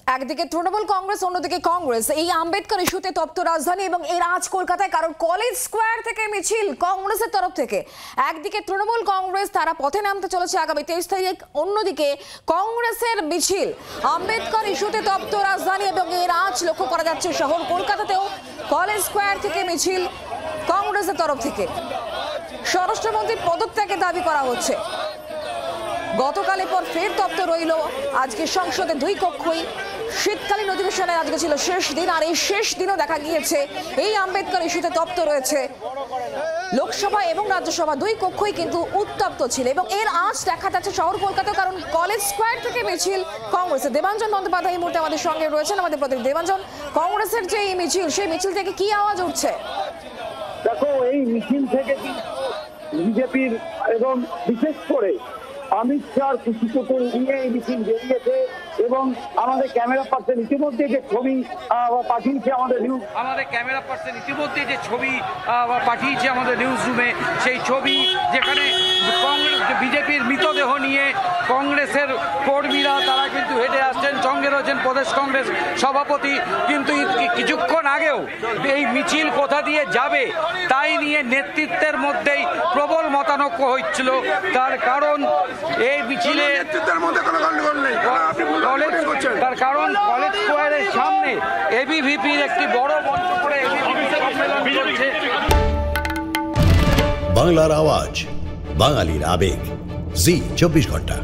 একদিকে তৃণমূল কংগ্রেস, অন্যদিকে কংগ্রেস এই আম্বেদকর ইস্যুতে তপ্ত রাজধানী এবং এর আজ কলকাতায়, কারণ কলেজ স্কোয়ার থেকে মিছিল কংগ্রেসের তরফ থেকে। একদিকে তৃণমূল কংগ্রেস তারা পথে নামতে চলেছে আগামী 23 তারিখ, অন্যদিকে কংগ্রেসের মিছিল। আম্বেদকর ইস্যুতে তপ্ত রাজধানী এবং এর আজ লক্ষ্য করা যাচ্ছে শহর কলকাতাতেও কলেজ স্কোয়ার থেকে মিছিল কংগ্রেসের তরফ থেকে। স্বরাষ্ট্রমন্ত্রী পদত্যাগের দাবি করা হচ্ছে। গতকালের পর ফের তপ্ত রইল আজকে সংসদে দুই কক্ষই। শীতকালীন অধিবেশনে আজকে ছিল শেষ দিন, আর এই শেষ দিনও দেখা গিয়েছে এই আম্বেদকর ইস্যুতে তপ্ত রয়েছে লোকসভা এবং রাজ্যসভা দুই কক্ষই কিন্তু উত্তপ্ত ছিল। এবং এর আজ দেখা যাচ্ছে শহর কলকাতা, কারণ কলেজ স্কোয়ার থেকে মিছিল কংগ্রেসের। দেবাঞ্জন বন্দ্যোপাধ্যায় এই মুহূর্তে আমাদের সঙ্গে রয়েছেন, আমাদের প্রতিনিধি। দেবাঞ্জন, কংগ্রেসের যে এই মিছিল, সেই মিছিল থেকে কি আওয়াজ উঠছে? দেখো, এই মিছিল থেকে বিজেপির এবং বিশেষ করে অমিত শাহর খুশি করে নিয়ে এই মিছিল বেরিয়েছে। এবং আমাদের ক্যামেরা পার্সন ইতিমধ্যে যে ছবি পাঠিয়েছে আমাদের নিউজ রুমে, সেই ছবি যেখানে কংগ্রেস বিজেপির মৃতদেহ নিয়ে কংগ্রেসের কর্মীরা তারা কিন্তু হেঁটে আসছেন। সঙ্গে রয়েছেন প্রদেশ কংগ্রেস সভাপতি। কিন্তু কিছুক্ষণ আগেও এই মিছিল কোথা দিয়ে যাবে তাই নিয়ে নেতৃত্বের মধ্যেই প্রবল মতানৈক্য হচ্ছিল। তার কারণ এই মিছিলে তার কারণ কলেজ স্কোয়ারের সামনে এবিভিপির একটি বড় মঞ্চ করে বাংলার আওয়াজ, বাঙালির আবেগ, জি 24 ঘন্টা।